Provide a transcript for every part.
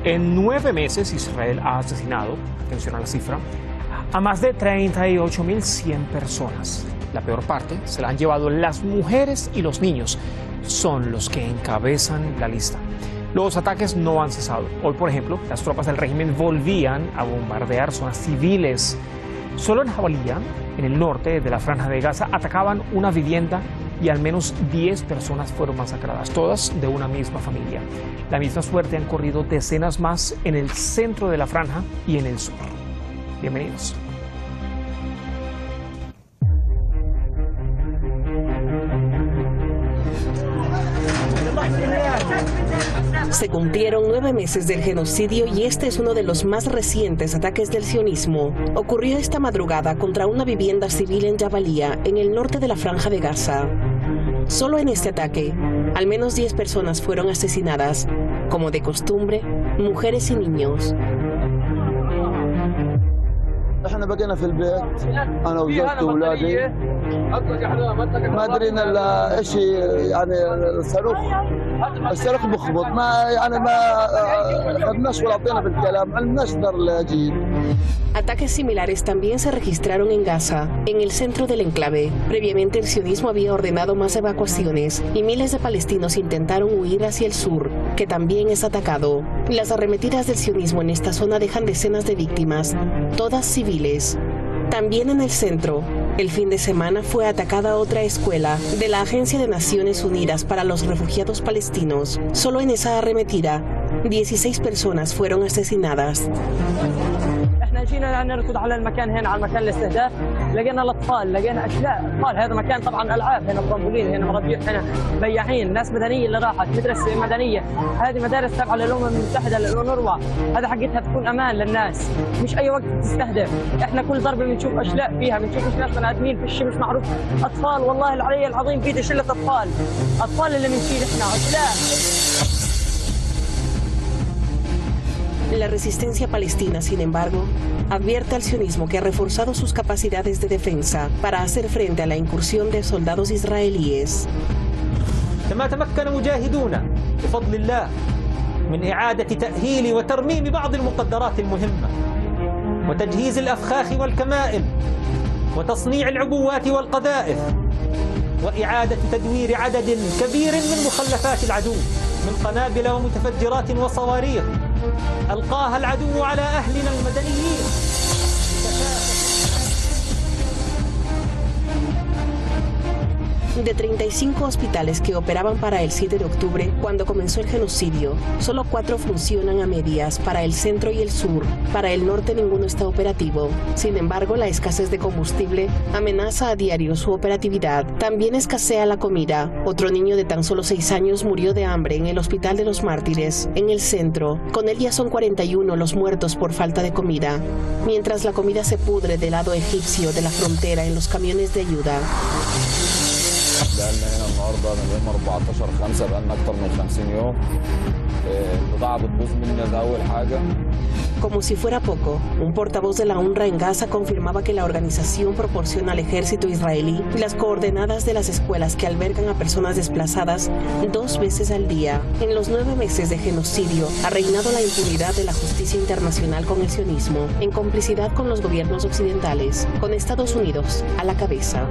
En 9 meses, Israel ha asesinado, atención a la cifra, a más de 38.100 personas. La peor parte se la han llevado las mujeres y los niños. Son los que encabezan la lista. Los ataques no han cesado. Hoy, por ejemplo, las tropas del régimen volvían a bombardear zonas civiles. Solo en Jabalía, en el norte de la Franja de Gaza, atacaban una vivienda y al menos 10 personas fueron masacradas, todas de una misma familia. La misma suerte han corrido decenas más en el centro de la franja y en el sur. Bienvenidos. Se cumplieron 9 meses del genocidio y este es uno de los más recientes ataques del sionismo. Ocurrió esta madrugada contra una vivienda civil en Jabalía, en el norte de la Franja de Gaza. Solo en este ataque, al menos 10 personas fueron asesinadas, como de costumbre, mujeres y niños. احنا بقينا في البيت انا وزوجتي واولادي ما درينا الا ايش يعني الصاروخ بخبط ما يعني ما خدناش ولا عطينا بالكلام ما عندناش دار جيد. Ataques similares también se registraron en Gaza, en el centro del enclave. Previamente el sionismo había ordenado más evacuaciones y miles de palestinos intentaron huir hacia el sur, que también es atacado. Las arremetidas del sionismo en esta zona dejan decenas de víctimas, todas civiles. También en el centro, el fin de semana fue atacada otra escuela de la Agencia de Naciones Unidas para los Refugiados Palestinos. Solo en esa arremetida, 16 personas fueron asesinadas. جينا نركض على المكان هنا على مكان الاستهداف لقينا الاطفال لقينا اشلاء اطفال هذا مكان طبعا العاب هنا طرمبولين هنا مربيين هنا بياعين ناس مدنيه اللي راحت مدرسه مدنيه هذه مدارس تابعه للامم المتحده للأونروا هذا حقتها تكون امان للناس مش اي وقت تستهدف احنا كل ضربه بنشوف اشلاء فيها بنشوف ناس بني ادمين في الشيء مش معروف اطفال والله العلي العظيم في شله اطفال اللي بنشيل احنا اشلاء. La resistencia palestina, sin embargo, advierte al sionismo que ha reforzado sus capacidades de defensa para hacer frente a la incursión de soldados israelíes. كما تمكن مجاهدونا بفضل الله من إعادة تأهيل وترميم بعض المقدرات المهمة وتجهيز الأفخاخ والكمائن وتصنيع العبوات والقذائف وإعادة تدوير عدد كبير من مخلفات العدو من قنابل ومتفجرات وصواريخ ألقاها العدو على أهلنا المدنيين. De 35 hospitales que operaban para el 7 de octubre, cuando comenzó el genocidio, solo 4 funcionan a medias para el centro y el sur. Para el norte ninguno está operativo. Sin embargo, la escasez de combustible amenaza a diario su operatividad. También escasea la comida. Otro niño de tan solo 6 años murió de hambre en el Hospital de los Mártires, en el centro. Con él ya son 41 los muertos por falta de comida. Mientras la comida se pudre del lado egipcio de la frontera en los camiones de ayuda. بقالنا هنا النهارده من يوم 14/5 بقالنا اكتر من 50 يوم البضاعه بتبوظ مننا ده اول حاجه. Como si fuera poco, un portavoz de la UNRWA en Gaza confirmaba que la organización proporciona al ejército israelí las coordenadas de las escuelas que albergan a personas desplazadas 2 veces al día. En los 9 meses de genocidio ha reinado la impunidad de la justicia internacional con el sionismo, en complicidad con los gobiernos occidentales, con Estados Unidos a la cabeza.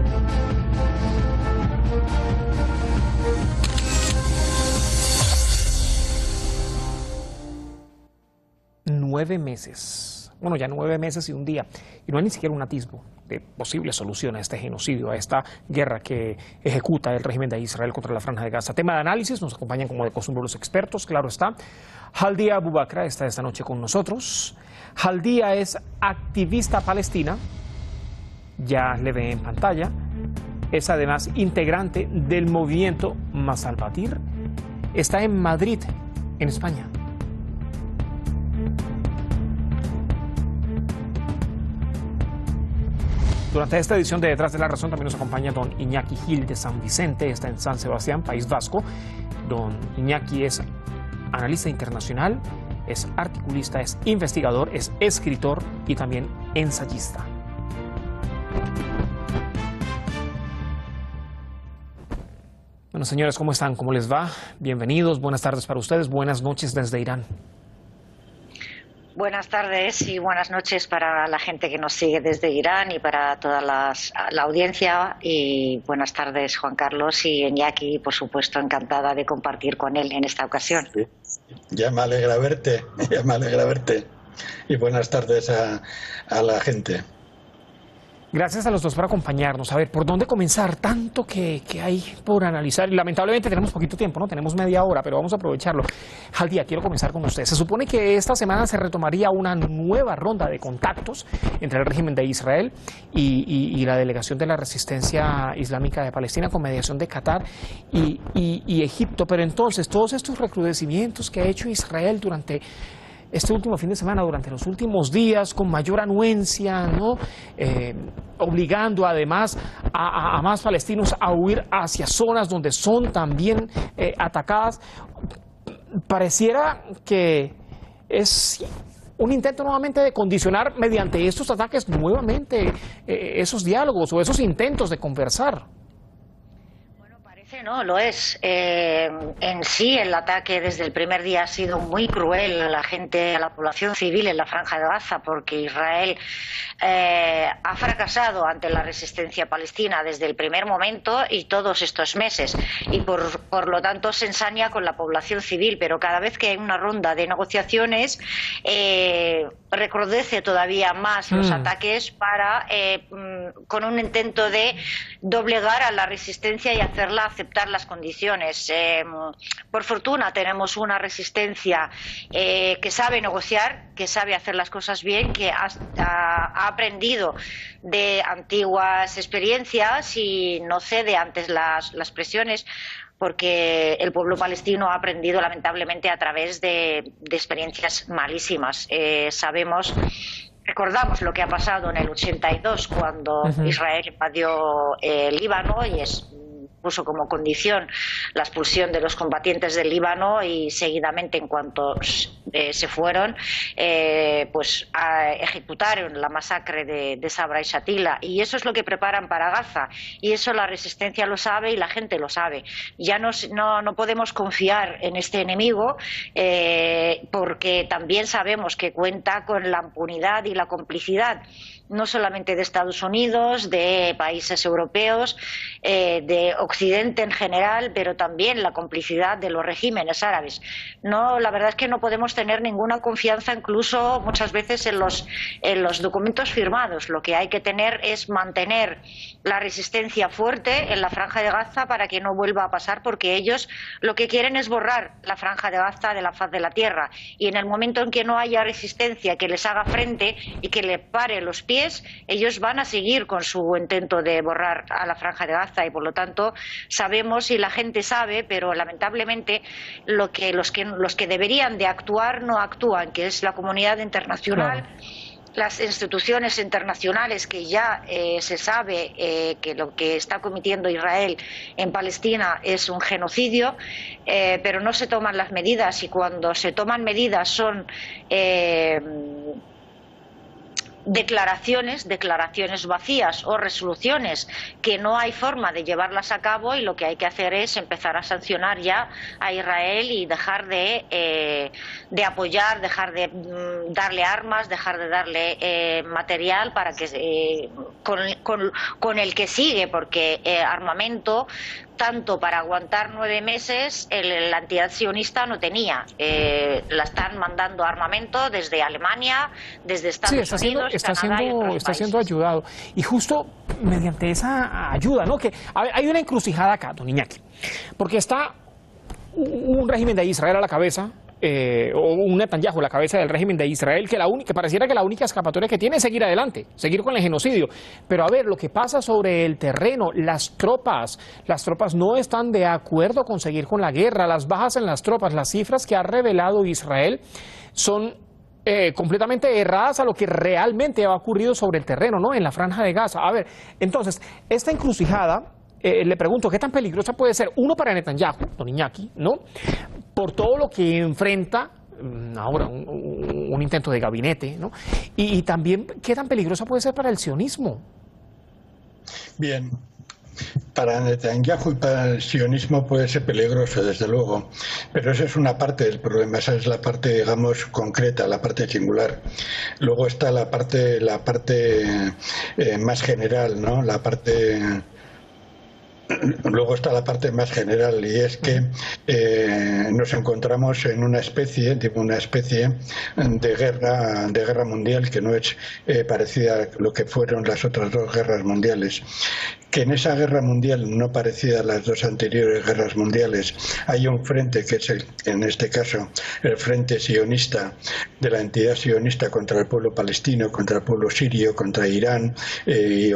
9 meses. Bueno, ya 9 meses y un día. Y no hay ni siquiera un atisbo de posible solución a este genocidio, a esta guerra que ejecuta el régimen de Israel contra la Franja de Gaza. Tema de análisis, nos acompañan como de costumbre los expertos, claro está. Haldia Abu Bakra está esta noche con nosotros. Haldia es activista palestina, ya le ve en pantalla. Es además integrante del movimiento Más al Batir. Está en Madrid, en España. Durante esta edición de Detrás de la Razón también nos acompaña don Iñaki Gil de San Vicente, está en San Sebastián, País Vasco. Don Iñaki es analista internacional, es articulista, es investigador, es escritor y también ensayista. Bueno, señores, ¿cómo están? ¿Cómo les va? Bienvenidos, buenas tardes para ustedes, buenas noches desde Irán. Buenas tardes y buenas noches para la gente que nos sigue desde Irán y para toda la audiencia. Y buenas tardes, Juan Carlos y Iñaki, por supuesto, encantada de compartir con él en esta ocasión. Sí. Ya me alegra verte, ya me alegra verte. Y buenas tardes a la gente. Gracias a los dos por acompañarnos. A ver, ¿por dónde comenzar? Tanto que hay por analizar. Y lamentablemente tenemos poquito tiempo, ¿no? Tenemos media hora, pero vamos a aprovecharlo. Haldia, quiero comenzar con usted. Se supone que esta semana se retomaría una nueva ronda de contactos entre el régimen de Israel y la delegación de la Resistencia Islámica de Palestina con mediación de Qatar y Egipto. Pero entonces, todos estos recrudecimientos que ha hecho Israel durante este último fin de semana, durante los últimos días, con mayor anuencia, ¿no? Obligando además a más palestinos a huir hacia zonas donde son también atacadas, pareciera que es un intento nuevamente de condicionar mediante estos ataques nuevamente esos diálogos o esos intentos de conversar. No, lo es. En sí, el ataque desde el primer día ha sido muy cruel a la gente, a la población civil en la Franja de Gaza, porque Israel ha fracasado ante la resistencia palestina desde el primer momento y todos estos meses. Y por lo tanto se ensaña con la población civil, pero cada vez que hay una ronda de negociaciones recrudece todavía más los ataques con un intento de doblegar a la resistencia y hacerla aceptar las condiciones. Por fortuna tenemos una resistencia que sabe negociar, que sabe hacer las cosas bien, que ha aprendido de antiguas experiencias y no cede ante las presiones, porque el pueblo palestino ha aprendido lamentablemente a través de experiencias malísimas. Recordamos lo que ha pasado en el 82 cuando Israel invadió Líbano y puso como condición la expulsión de los combatientes del Líbano y seguidamente, en cuanto se fueron, ejecutaron la masacre de Sabra y Shatila, y eso es lo que preparan para Gaza, y eso la resistencia lo sabe y la gente lo sabe. Ya no podemos confiar en este enemigo, porque también sabemos que cuenta con la impunidad y la complicidad no solamente de Estados Unidos, de países europeos, de Occidente en general, pero también la complicidad de los regímenes árabes. La verdad es que no podemos tener ninguna confianza, incluso muchas veces en los documentos firmados. Lo que hay que tener es mantener la resistencia fuerte en la Franja de Gaza para que no vuelva a pasar, porque ellos lo que quieren es borrar la Franja de Gaza de la faz de la tierra, y en el momento en que no haya resistencia que les haga frente y que le pare los pies, ellos van a seguir con su intento de borrar a la Franja de Gaza. Y por lo tanto sabemos, y la gente sabe, pero lamentablemente los que deberían de actuar no actúan, que es la comunidad internacional. Claro. Las instituciones internacionales, que ya se sabe que lo que está cometiendo Israel en Palestina es un genocidio, pero no se toman las medidas, y cuando se toman medidas son declaraciones vacías o resoluciones que no hay forma de llevarlas a cabo, y lo que hay que hacer es empezar a sancionar ya a Israel y dejar de apoyar, dejar de darle armas, dejar de darle material para que con el que sigue, porque armamento tanto para aguantar 9 meses la entidad sionista no tenía. La están mandando armamento desde Alemania, desde Estados Unidos, Canadá y otros países. Está siendo ayudado. Y justo mediante esa ayuda, ¿no? Que hay una encrucijada acá, don Iñaki, porque está un régimen de Israel a la cabeza, o un Netanyahu a la cabeza del régimen de Israel, que pareciera que la única escapatoria que tiene es seguir adelante, seguir con el genocidio. Pero a ver, lo que pasa sobre el terreno, las tropas no están de acuerdo con seguir con la guerra, las bajas en las tropas, las cifras que ha revelado Israel son completamente erradas a lo que realmente ha ocurrido sobre el terreno, ¿no? En la Franja de Gaza. A ver, entonces, esta encrucijada, le pregunto, ¿qué tan peligrosa puede ser? Uno, para Netanyahu, don Iñaki, ¿no? Por todo lo que enfrenta ahora un intento de gabinete, ¿no? Y también, ¿qué tan peligrosa puede ser para el sionismo? Bien, Para Netanyahu y para el sionismo puede ser peligroso, desde luego, pero esa es una parte del problema, esa es la parte, digamos, concreta, la parte singular. Luego está la parte más general, ¿no? Luego está la parte más general, y es que nos encontramos en una especie de guerra mundial que no es parecida a lo que fueron las otras dos guerras mundiales. Que en esa guerra mundial, no parecida a las dos anteriores guerras mundiales, hay un frente que es, en este caso, el frente sionista, de la entidad sionista contra el pueblo palestino, contra el pueblo sirio, contra Irán,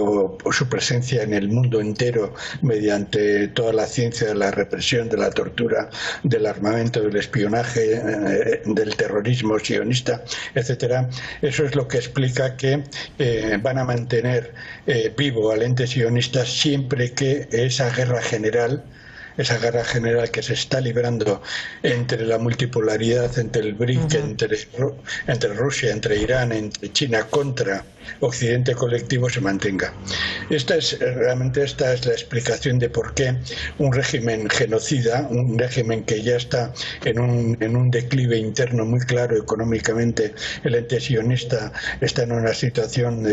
o su presencia en el mundo entero mediante toda la ciencia de la represión, de la tortura, del armamento, del espionaje, del terrorismo sionista, etcétera. Eso es lo que explica que van a mantener vivo al ente sionista siempre que esa guerra general que se está librando entre la multipolaridad, entre el BRIC, entre Rusia, entre Irán, entre China, contra Occidente colectivo, se mantenga. Esta es la explicación de por qué un régimen genocida, un régimen que ya está en un declive interno muy claro económicamente, el ente sionista está en una situación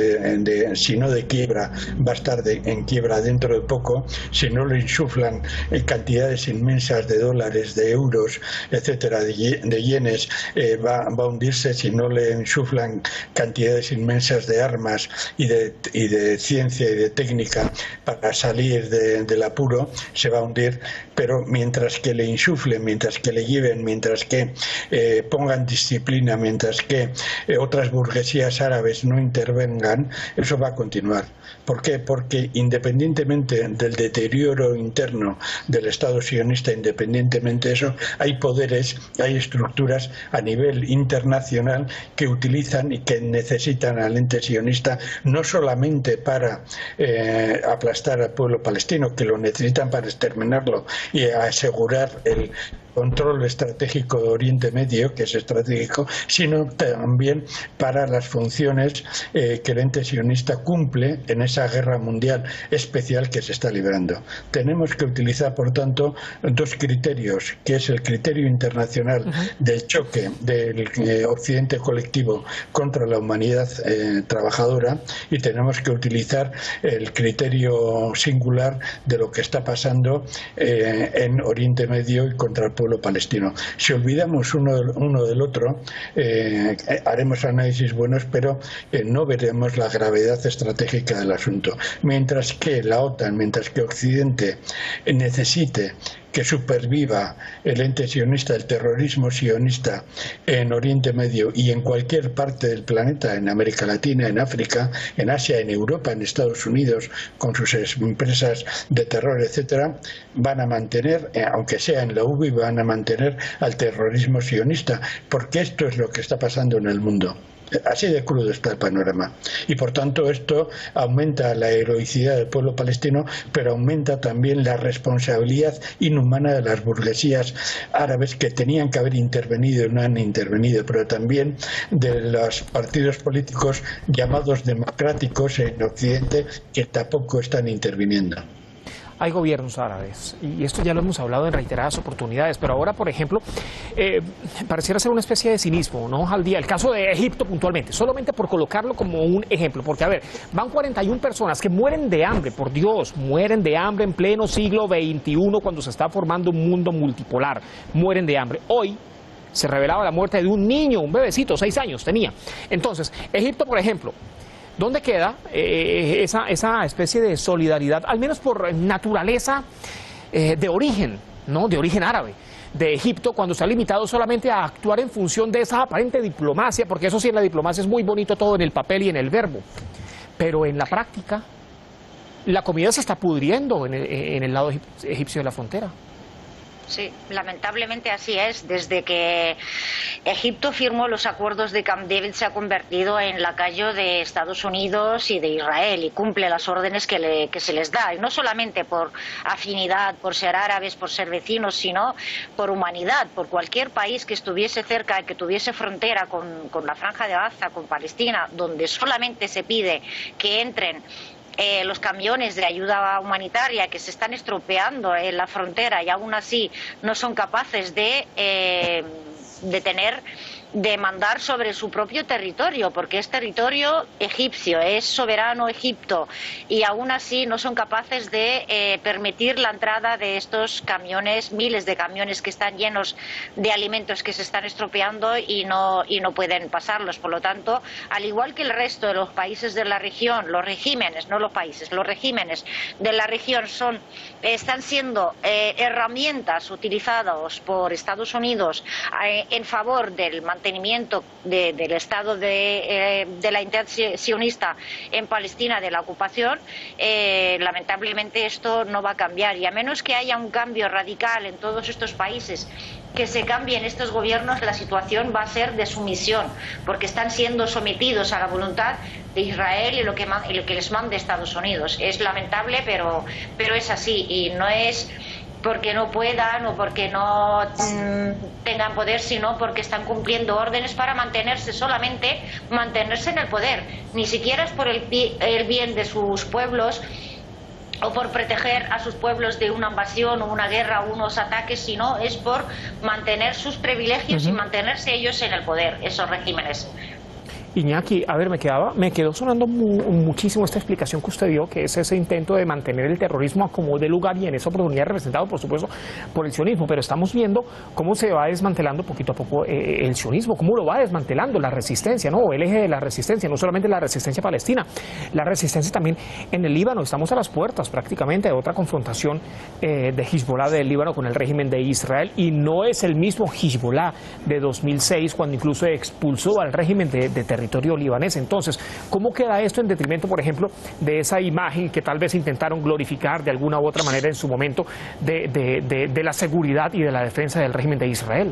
si no de quiebra, va a estar en quiebra dentro de poco, si no le insuflan cantidades inmensas de dólares, de euros, etcétera, de yenes, va a hundirse. Si no le insuflan cantidades inmensas de armas y de ciencia y de técnica para salir del apuro, se va a hundir. Pero mientras que le insuflen, mientras que le lleven, mientras que pongan disciplina, mientras que otras burguesías árabes no intervengan, eso va a continuar. ¿Por qué? Porque independientemente del deterioro interno del Estado sionista, independientemente de eso, hay poderes, hay estructuras a nivel internacional que utilizan y que necesitan al ente sionista no solamente para aplastar al pueblo palestino, que lo necesitan para exterminarlo y asegurar el control estratégico de Oriente Medio, que es estratégico, sino también para las funciones que el ente sionista cumple en esa guerra mundial especial que se está librando. Tenemos que utilizar, por tanto, dos criterios, que es el criterio internacional del choque del Occidente colectivo contra la humanidad trabajadora, y tenemos que utilizar el criterio singular de lo que está pasando en Oriente Medio y contra el pueblo palestino. Si olvidamos uno del otro, haremos análisis buenos, pero no veremos la gravedad estratégica del asunto. Mientras que la OTAN, mientras que Occidente necesite que superviva el ente sionista, el terrorismo sionista en Oriente Medio y en cualquier parte del planeta, en América Latina, en África, en Asia, en Europa, en Estados Unidos, con sus empresas de terror, etcétera, van a mantener, aunque sea en la UBI, van a mantener al terrorismo sionista, porque esto es lo que está pasando en el mundo. Así de crudo está el panorama. Y por tanto esto aumenta la heroicidad del pueblo palestino, pero aumenta también la responsabilidad inhumana de las burguesías árabes que tenían que haber intervenido y no han intervenido, pero también de los partidos políticos llamados democráticos en Occidente, que tampoco están interviniendo. Hay gobiernos árabes, y esto ya lo hemos hablado en reiteradas oportunidades, pero ahora, por ejemplo, pareciera ser una especie de cinismo, ¿no? Al día, el caso de Egipto puntualmente, solamente por colocarlo como un ejemplo, porque, a ver, van 41 personas que mueren de hambre, por Dios, mueren de hambre en pleno siglo XXI, cuando se está formando un mundo multipolar, mueren de hambre. Hoy se revelaba la muerte de un niño, un bebecito, 6 años tenía. Entonces, Egipto, por ejemplo, ¿dónde queda esa especie de solidaridad, al menos por naturaleza de origen, ¿no? De origen árabe, de Egipto, cuando se ha limitado solamente a actuar en función de esa aparente diplomacia? Porque eso sí, en la diplomacia es muy bonito todo en el papel y en el verbo, pero en la práctica la comida se está pudriendo en el lado egipcio de la frontera. Sí, lamentablemente así es. Desde que Egipto firmó los acuerdos de Camp David se ha convertido en lacayo de Estados Unidos y de Israel, y cumple las órdenes que se les da, y no solamente por afinidad, por ser árabes, por ser vecinos, sino por humanidad, por cualquier país que estuviese cerca, que tuviese frontera con la Franja de Gaza, con Palestina, donde solamente se pide que entren los camiones de ayuda humanitaria que se están estropeando en la frontera y aún así no son capaces de mandar sobre su propio territorio, porque es territorio egipcio, es soberano Egipto, y aún así no son capaces de permitir la entrada de estos camiones, miles de camiones que están llenos de alimentos que se están estropeando y no pueden pasarlos. Por lo tanto, al igual que el resto de los países de la región, los regímenes, no los países, los regímenes de la región están siendo herramientas utilizadas por Estados Unidos en favor del mantenimiento del Estado de la entidad sionista en Palestina, de la ocupación. Lamentablemente esto no va a cambiar, y a menos que haya un cambio radical en todos estos países, que se cambien estos gobiernos, la situación va a ser de sumisión, porque están siendo sometidos a la voluntad de Israel y lo que les mande Estados Unidos. Es lamentable, pero es así, y no es porque no puedan o porque no tengan poder, sino porque están cumpliendo órdenes para solamente mantenerse en el poder. Ni siquiera es por el bien de sus pueblos o por proteger a sus pueblos de una invasión o una guerra o unos ataques, sino es por mantener sus privilegios y mantenerse ellos en el poder, esos regímenes. Iñaki, a ver, me quedó sonando muchísimo esta explicación que usted dio, que es ese intento de mantener el terrorismo a como dé lugar, y en esa oportunidad representado, por supuesto, por el sionismo. Pero estamos viendo cómo se va desmantelando poquito a poco el sionismo, cómo lo va desmantelando la resistencia, ¿no? El eje de la resistencia, no solamente la resistencia palestina, la resistencia también en el Líbano. Estamos a las puertas prácticamente de otra confrontación de Hezbollah del Líbano con el régimen de Israel, y no es el mismo Hezbollah de 2006, cuando incluso expulsó al régimen de territorio libanés. Entonces, ¿cómo queda esto en detrimento, por ejemplo, de esa imagen que tal vez intentaron glorificar de alguna u otra manera en su momento de la seguridad y de la defensa del régimen de Israel?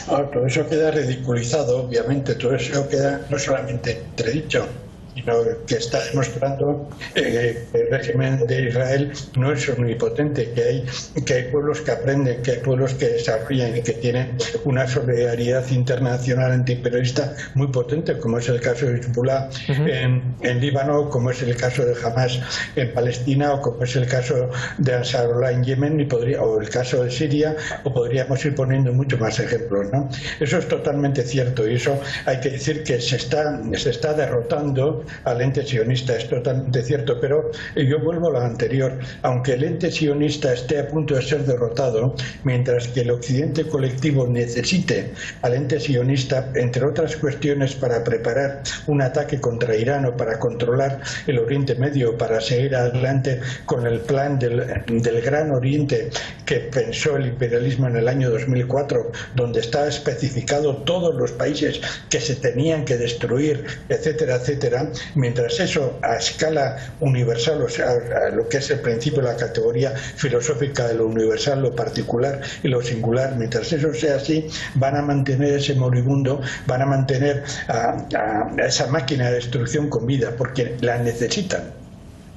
Todo eso queda ridiculizado, obviamente. Todo eso queda no solamente entredicho, sino que está demostrando que el régimen de Israel no es omnipotente, que hay pueblos que aprenden, que hay pueblos que desarrollan y que tienen una solidaridad internacional antiimperialista muy potente, como es el caso de Hezbollah en Líbano, como es el caso de Hamas en Palestina, o como es el caso de Ansarullah en Yemen, o el caso de Siria, o podríamos ir poniendo muchos más ejemplos, ¿no? Eso es totalmente cierto, y eso hay que decir que se está derrotando al ente sionista, es totalmente cierto. Pero yo vuelvo a lo anterior: aunque el ente sionista esté a punto de ser derrotado, mientras que el occidente colectivo necesite al ente sionista, entre otras cuestiones, para preparar un ataque contra Irán o para controlar el Oriente Medio, para seguir adelante con el plan del Gran Oriente que pensó el imperialismo en el año 2004, donde está especificado todos los países que se tenían que destruir, etcétera, etcétera. Mientras eso a escala universal, o sea, a lo que es el principio de la categoría filosófica de lo universal, lo particular y lo singular, mientras eso sea así, van a mantener ese moribundo, van a mantener a esa máquina de destrucción con vida, porque la necesitan.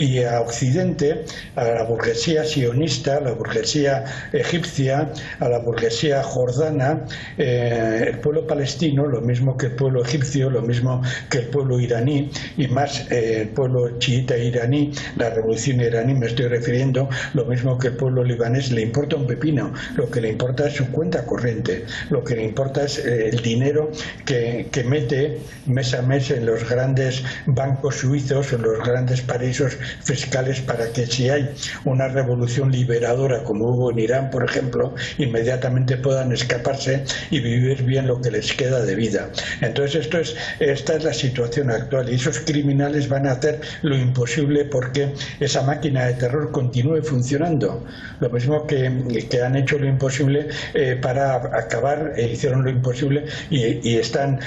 Y a Occidente, a la burguesía sionista, a la burguesía egipcia, a la burguesía jordana, el pueblo palestino, lo mismo que el pueblo egipcio, lo mismo que el pueblo iraní, y más el pueblo chiita iraní, la revolución iraní me estoy refiriendo, lo mismo que el pueblo libanés, le importa un pepino. Lo que le importa es su cuenta corriente, lo que le importa es el dinero que mete mes a mes en los grandes bancos suizos, en los grandes paraísos fiscales, para que si hay una revolución liberadora como hubo en Irán, por ejemplo, inmediatamente puedan escaparse y vivir bien lo que les queda de vida. Entonces esta es la situación actual, y esos criminales van a hacer lo imposible porque esa máquina de terror continúe funcionando. Lo mismo que han hecho lo imposible para acabar, hicieron lo imposible y están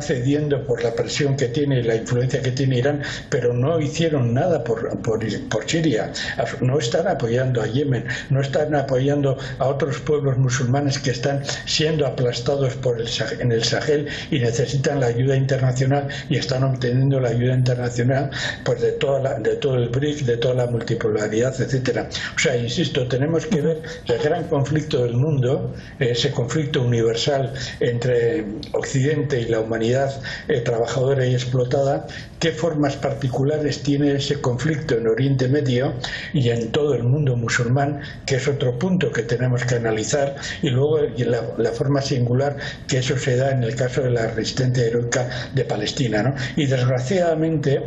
cediendo por la presión que tiene y la influencia que tiene Irán, pero no hicieron nada por por Siria, no están apoyando a Yemen, no están apoyando a otros pueblos musulmanes que están siendo aplastados en el Sahel y necesitan la ayuda internacional, y están obteniendo la ayuda internacional pues de todo el BRIC, de toda la multipolaridad, etcétera. O sea, insisto, tenemos que ver el gran conflicto del mundo, ese conflicto universal entre Occidente y la humanidad trabajadora y explotada, qué formas particulares tiene ese conflicto en Oriente Medio y en todo el mundo musulmán, que es otro punto que tenemos que analizar, y luego la forma singular que eso se da en el caso de la resistencia heroica de Palestina, ¿no? Y desgraciadamente,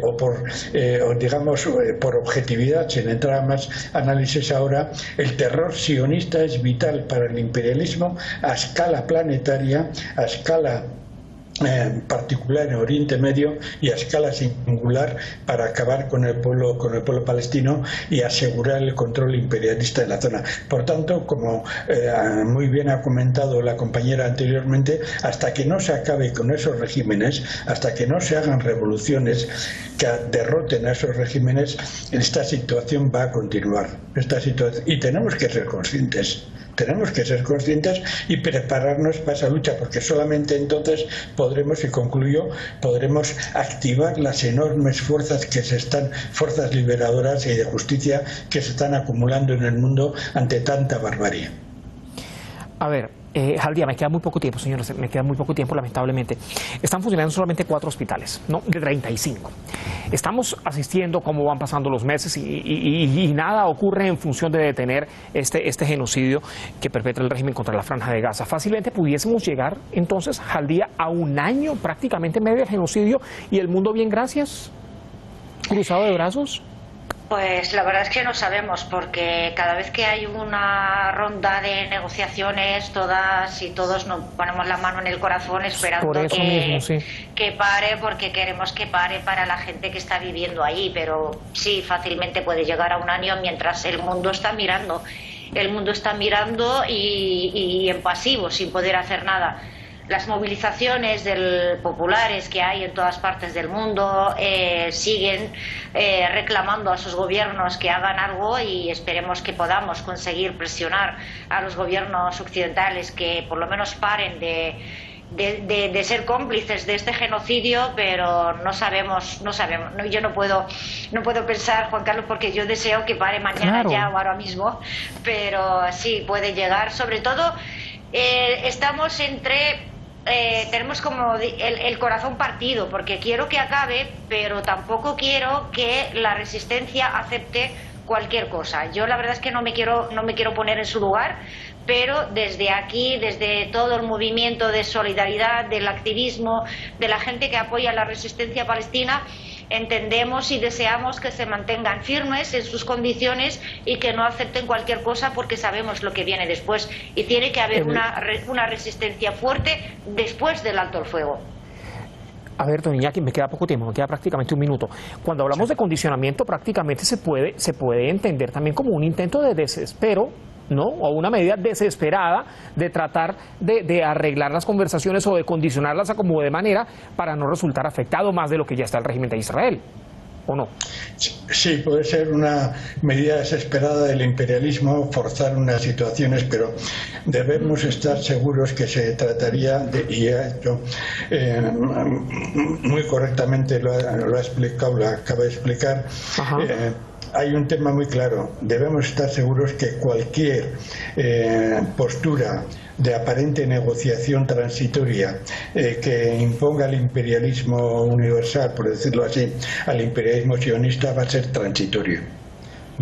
digamos por objetividad, sin entrar a más análisis ahora, el terror sionista es vital para el imperialismo a escala planetaria, a escala particular en Oriente Medio y a escala singular para acabar con el pueblo palestino y asegurar el control imperialista de la zona. Por tanto, como muy bien ha comentado la compañera anteriormente, hasta que no se acabe con esos regímenes, hasta que no se hagan revoluciones que derroten a esos regímenes, esta situación va a continuar. Y tenemos que ser conscientes. Tenemos que ser conscientes y prepararnos para esa lucha, porque solamente entonces podremos, y concluyo, podremos activar las enormes fuerzas fuerzas liberadoras y de justicia que se están acumulando en el mundo ante tanta barbarie. A ver, Jaldía, me queda muy poco tiempo, señores, me queda muy poco tiempo, lamentablemente. Están funcionando solamente 4 hospitales, ¿no? De 35. Estamos asistiendo cómo van pasando los meses y nada ocurre en función de detener este genocidio que perpetra el régimen contra la Franja de Gaza. Fácilmente pudiésemos llegar, entonces, Jaldía, a un año prácticamente medio del genocidio y el mundo bien, gracias, cruzado de brazos. Pues la verdad es que no sabemos, porque cada vez que hay una ronda de negociaciones, todas y todos nos ponemos la mano en el corazón esperando que pare, porque queremos que pare para la gente que está viviendo ahí, pero sí, fácilmente puede llegar a un año mientras el mundo está mirando. El mundo está mirando y en pasivo, sin poder hacer nada. Las movilizaciones populares que hay en todas partes del mundo siguen reclamando a sus gobiernos que hagan algo, y esperemos que podamos conseguir presionar a los gobiernos occidentales que por lo menos paren de ser cómplices de este genocidio, pero no sabemos. Yo no puedo pensar, Juan Carlos, porque yo deseo que pare mañana, claro, ya o ahora mismo, pero sí puede llegar. Sobre todo estamos tenemos como el corazón partido, porque quiero que acabe, pero tampoco quiero que la resistencia acepte cualquier cosa. Yo la verdad es que no me quiero poner en su lugar, pero desde aquí, desde todo el movimiento de solidaridad, del activismo, de la gente que apoya la resistencia palestina, entendemos y deseamos que se mantengan firmes en sus condiciones y que no acepten cualquier cosa, porque sabemos lo que viene después, y tiene que haber una resistencia fuerte después del alto el fuego. A ver, don Iñaki, me queda poco tiempo, me queda prácticamente un minuto. Cuando hablamos de condicionamiento, prácticamente se puede entender también como un intento de desespero, ¿no? O una medida desesperada de tratar de arreglar las conversaciones o de condicionarlas a como de manera para no resultar afectado más de lo que ya está el régimen de Israel, ¿o no? Sí, puede ser una medida desesperada del imperialismo, forzar unas situaciones, pero debemos estar seguros que se trataría de, y ha hecho muy correctamente, lo ha explicado, lo acaba de explicar. Hay un tema muy claro. Debemos estar seguros que cualquier postura de aparente negociación transitoria que imponga el imperialismo universal, por decirlo así, al imperialismo sionista, va a ser transitorio.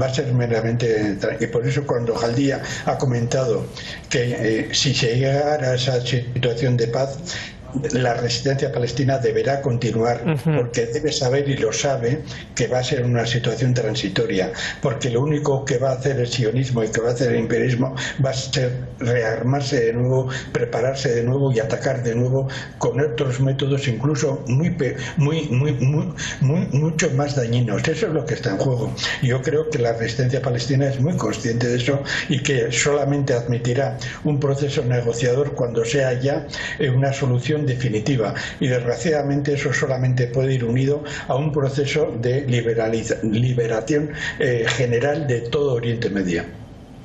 Va a ser meramente, y por eso cuando Jaldía ha comentado que si se llegara a esa situación de paz, la resistencia palestina deberá continuar, porque debe saber, y lo sabe, que va a ser una situación transitoria, porque lo único que va a hacer el sionismo y que va a hacer el imperialismo va a ser rearmarse de nuevo, prepararse de nuevo y atacar de nuevo con otros métodos incluso mucho más dañinos. Eso es lo que está en juego. Yo creo que la resistencia palestina es muy consciente de eso y que solamente admitirá un proceso negociador cuando sea ya una solución solución definitiva. Y desgraciadamente eso solamente puede ir unido a un proceso de liberación general de todo Oriente Medio.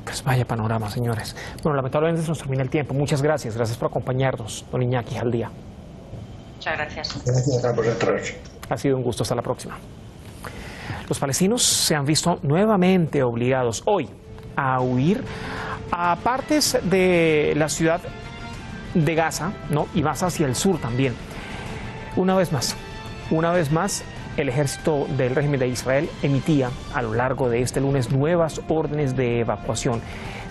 Pues vaya panorama, señores. Bueno, lamentablemente se nos termina el tiempo. Muchas gracias. Gracias por acompañarnos, don Iñaki Jaldía. Muchas gracias. Gracias a vosotros. Ha sido un gusto. Hasta la próxima. Los palestinos se han visto nuevamente obligados hoy a huir a partes de la ciudad de Gaza, ¿no? Y más hacia el sur también. Una vez más, el ejército del régimen de Israel emitía a lo largo de este lunes nuevas órdenes de evacuación.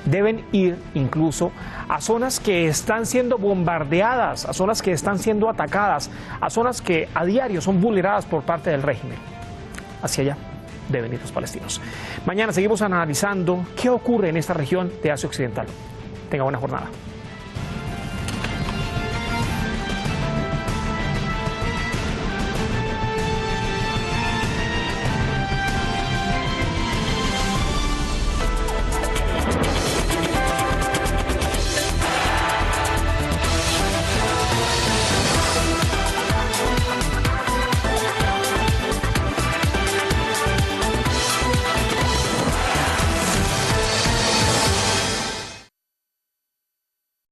Deben ir incluso a zonas que están siendo bombardeadas, a zonas que están siendo atacadas, a zonas que a diario son vulneradas por parte del régimen. Hacia allá deben ir los palestinos. Mañana seguimos analizando qué ocurre en esta región de Asia Occidental. Tenga buena jornada.